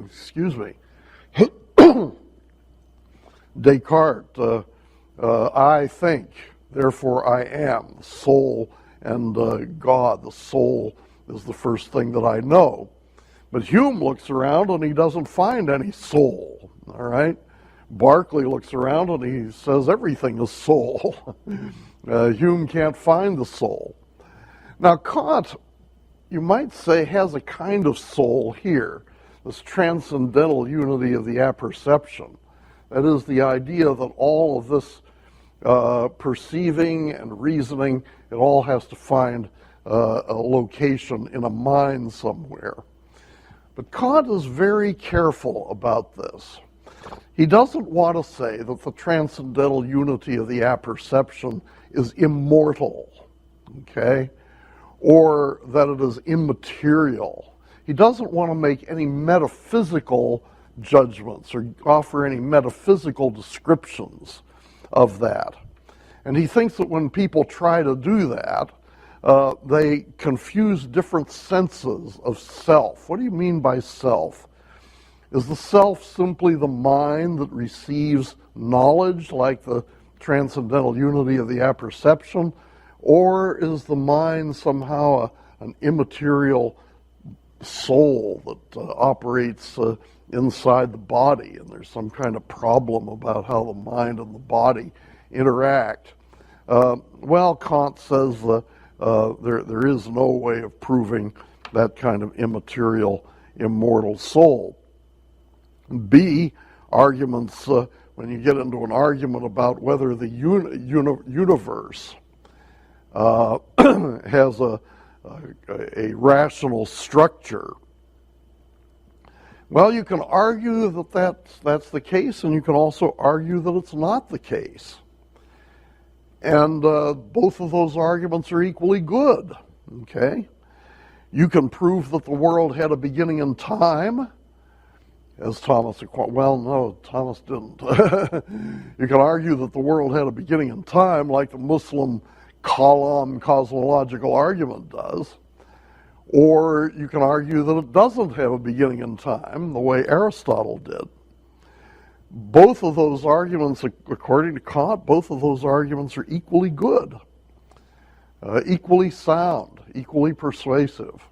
Excuse me. Descartes, I think, therefore I am. The soul and God, the soul is the first thing that I know. But Hume looks around and he doesn't find any soul, all right? Berkeley looks around and he says everything is soul. Hume can't find the soul. Now Kant, you might say, has a kind of soul here, this transcendental unity of the apperception. That is the idea that all of this perceiving and reasoning, it all has to find a location in a mind somewhere. But Kant is very careful about this. He doesn't want to say that the transcendental unity of the apperception is immortal, okay, or that it is immaterial. He doesn't want to make any metaphysical judgments or offer any metaphysical descriptions of that. And he thinks that when people try to do that, they confuse different senses of self. What do you mean by self? Is the self simply the mind that receives knowledge, like the transcendental unity of the apperception, or is the mind somehow an immaterial soul that operates inside the body, and there's some kind of problem about how the mind and the body interact? Well, Kant says there is no way of proving that kind of immaterial, immortal soul. B, arguments, when you get into an argument about whether the universe has a rational structure, well, you can argue that that's the case, and you can also argue that it's not the case. And both of those arguments are equally good, okay? You can prove that the world had a beginning in time, as Thomas didn't. You can argue that the world had a beginning in time, like the Muslim Kalam cosmological argument does. Or you can argue that it doesn't have a beginning in time, the way Aristotle did. Both of those arguments, according to Kant, both of those arguments are equally good, equally sound, equally persuasive.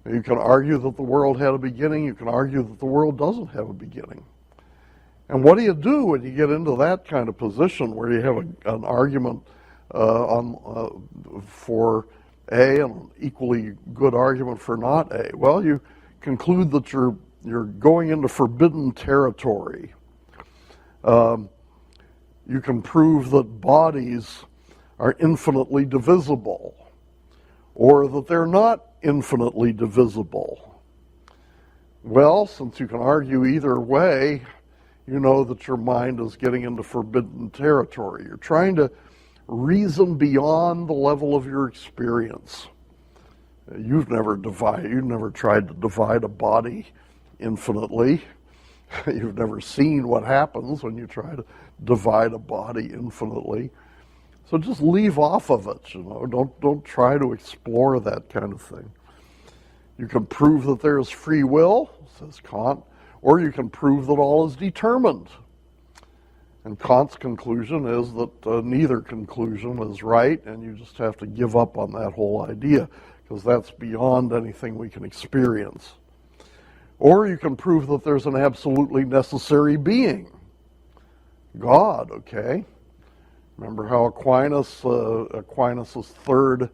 You can argue that the world had a beginning. You can argue that the world doesn't have a beginning. And what do you do when you get into that kind of position where you have an argument for A and an equally good argument for not A? Well, you conclude that you're going into forbidden territory. You can prove that bodies are infinitely divisible, or that they're not infinitely divisible. Well, since you can argue either way, you know that your mind is getting into forbidden territory. You're trying to reason beyond the level of your experience. You've never tried to divide a body infinitely. You've never seen what happens when you try to divide a body infinitely. So just leave off of it, Don't try to explore that kind of thing. You can prove that there is free will, says Kant, or you can prove that all is determined. And Kant's conclusion is that neither conclusion is right, and you just have to give up on that whole idea, because that's beyond anything we can experience. Or you can prove that there's an absolutely necessary being, God, okay? Remember how Aquinas' third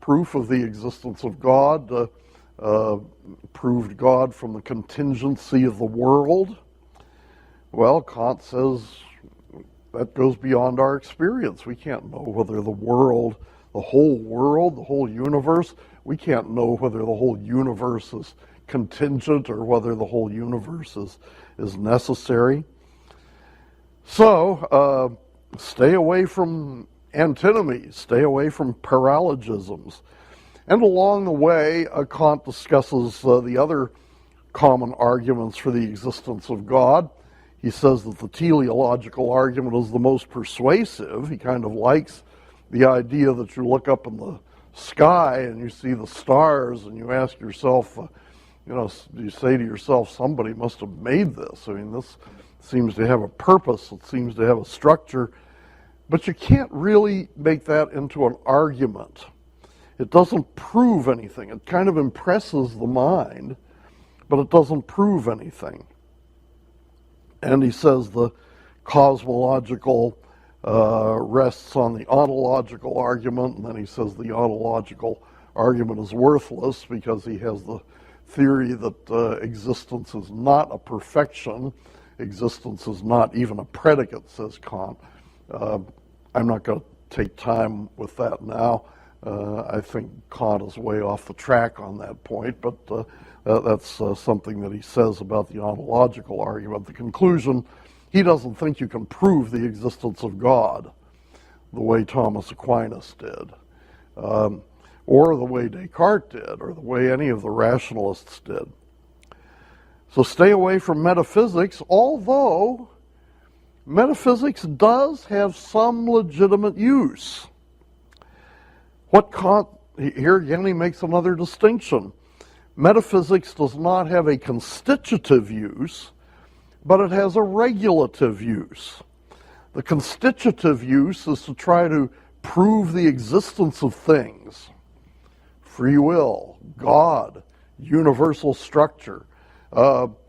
proof of the existence of God proved God from the contingency of the world? Well, Kant says that goes beyond our experience. We can't know whether the whole universe, we can't know whether the whole universe is contingent or whether the whole universe is necessary. So, stay away from antinomies, stay away from paralogisms. And along the way, Kant discusses the other common arguments for the existence of God. He says that the teleological argument is the most persuasive. He kind of likes the idea that you look up in the sky and you see the stars and you ask yourself, you say to yourself, somebody must have made this. I mean, this seems to have a purpose, it seems to have a structure, but you can't really make that into an argument. It doesn't prove anything. It kind of impresses the mind, but it doesn't prove anything. And he says the cosmological rests on the ontological argument, and then he says the ontological argument is worthless because he has the theory that existence is not a perfection. Existence is not even a predicate, says Kant. I'm not going to take time with that now. I think Kant is way off the track on that point, but that's something that he says about the ontological argument. The conclusion, he doesn't think you can prove the existence of God the way Thomas Aquinas did, or the way Descartes did, or the way any of the rationalists did. So stay away from metaphysics, although metaphysics does have some legitimate use. What Kant, here again he makes another distinction. Metaphysics does not have a constitutive use, but it has a regulative use. The constitutive use is to try to prove the existence of things. Free will, God, universal structure. That's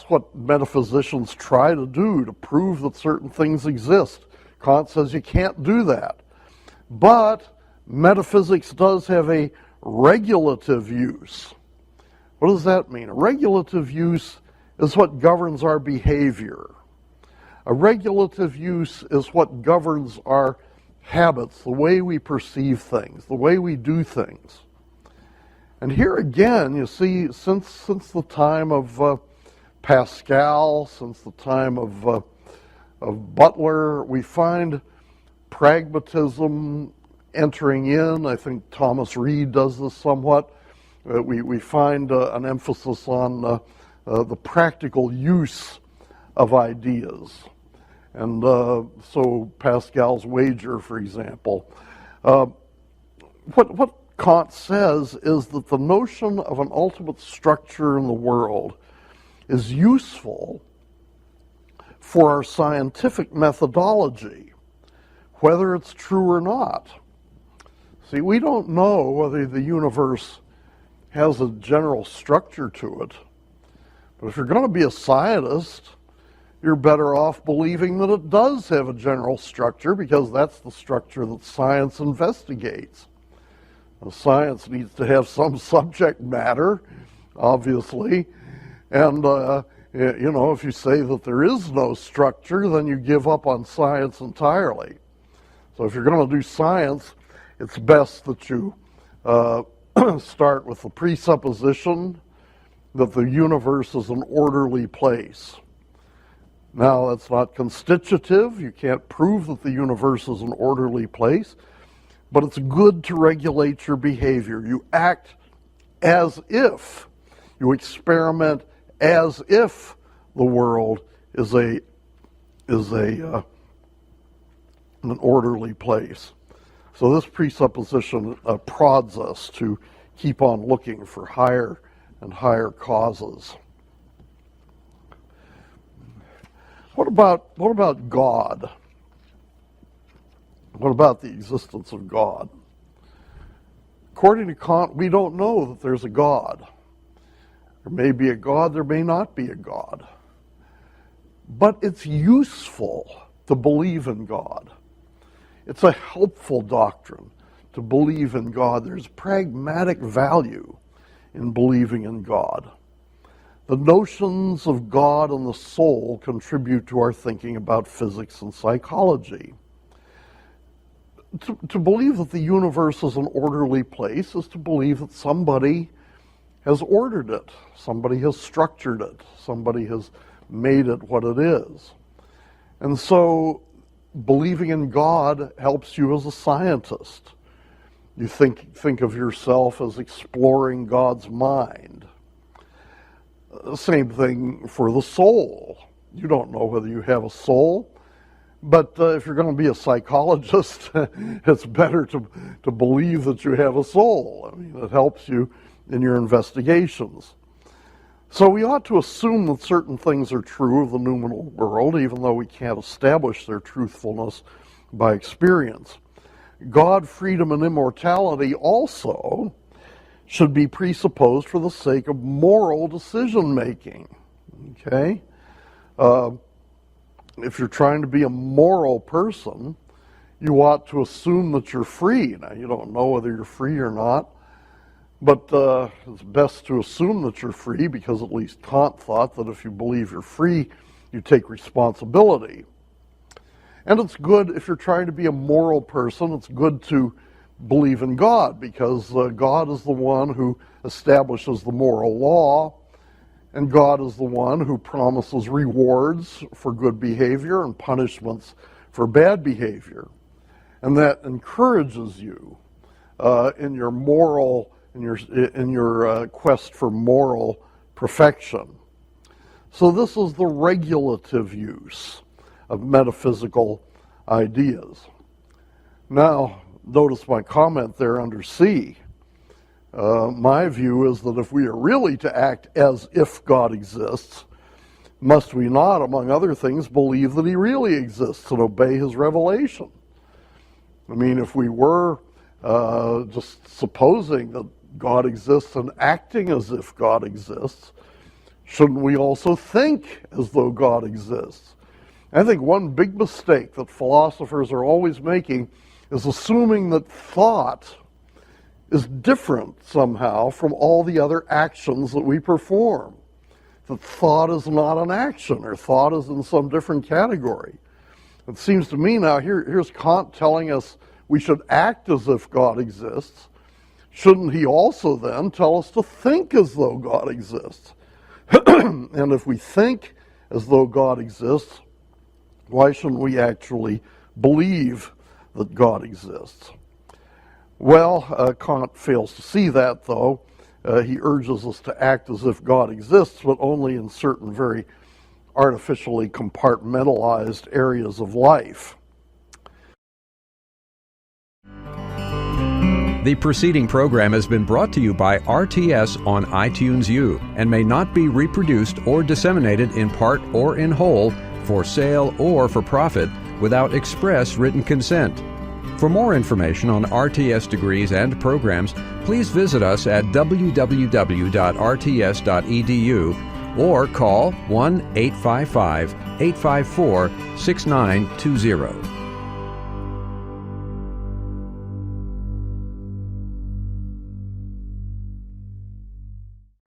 what metaphysicians try to do, to prove that certain things exist. Kant says you can't do that. But metaphysics does have a regulative use. What does that mean? A regulative use is what governs our behavior. A regulative use is what governs our habits, the way we perceive things, the way we do things. And here again, you see, since the time of Pascal, since the time of Butler, we find pragmatism entering in. I think Thomas Reid does this somewhat. We find an emphasis on the practical use of ideas. And so Pascal's wager, for example. What Kant says is that the notion of an ultimate structure in the world is useful for our scientific methodology, whether it's true or not. See, we don't know whether the universe has a general structure to it, but if you're going to be a scientist, you're better off believing that it does have a general structure, because that's the structure that science investigates. Now, science needs to have some subject matter, obviously, and if you say that there is no structure, then you give up on science entirely. So if you're going to do science, it's best that you start with the presupposition that the universe is an orderly place. Now, that's not constitutive. You can't prove that the universe is an orderly place, but it's good to regulate your behavior. You act as if, you experiment as if the world is an orderly place. So this presupposition prods us to keep on looking for higher and higher causes. What about God? What about the existence of God? According to Kant, we don't know that there's a God. There may be a God, there may not be a God. But it's useful to believe in God. It's a helpful doctrine to believe in God. There's pragmatic value in believing in God. The notions of God and the soul contribute to our thinking about physics and psychology. To believe that the universe is an orderly place is to believe that somebody has ordered it, somebody has structured it, somebody has made it what it is. And so believing in God helps you as a scientist. You think of yourself as exploring God's mind. Same thing for the soul. You don't know whether you have a soul, but if you're going to be a psychologist, it's better to believe that you have a soul. I mean, it helps you in your investigations. So we ought to assume that certain things are true of the noumenal world, even though we can't establish their truthfulness by experience. God, freedom, and immortality also should be presupposed for the sake of moral decision-making. Okay? If you're trying to be a moral person, you ought to assume that you're free. Now, you don't know whether you're free or not, but it's best to assume that you're free, because at least Kant thought that if you believe you're free, you take responsibility. And it's good, if you're trying to be a moral person, it's good to believe in God, because God is the one who establishes the moral law, and God is the one who promises rewards for good behavior and punishments for bad behavior. And that encourages you in your moral, in your quest for moral perfection. So this is the regulative use of metaphysical ideas. Now, notice my comment there under C. My view is that if we are really to act as if God exists, must we not, among other things, believe that he really exists and obey his revelation? I mean, if we were just supposing that God exists and acting as if God exists, shouldn't we also think as though God exists? I think one big mistake that philosophers are always making is assuming that thought is different somehow from all the other actions that we perform. That thought is not an action, or thought is in some different category. It seems to me now, here's Kant telling us we should act as if God exists. Shouldn't he also then tell us to think as though God exists? And if we think as though God exists, why shouldn't we actually believe that God exists? Well, Kant fails to see that, though. He urges us to act as if God exists, but only in certain very artificially compartmentalized areas of life. The preceding program has been brought to you by RTS on iTunes U and may not be reproduced or disseminated in part or in whole for sale or for profit without express written consent. For more information on RTS degrees and programs, please visit us at www.rts.edu or call 1-855-854-6920.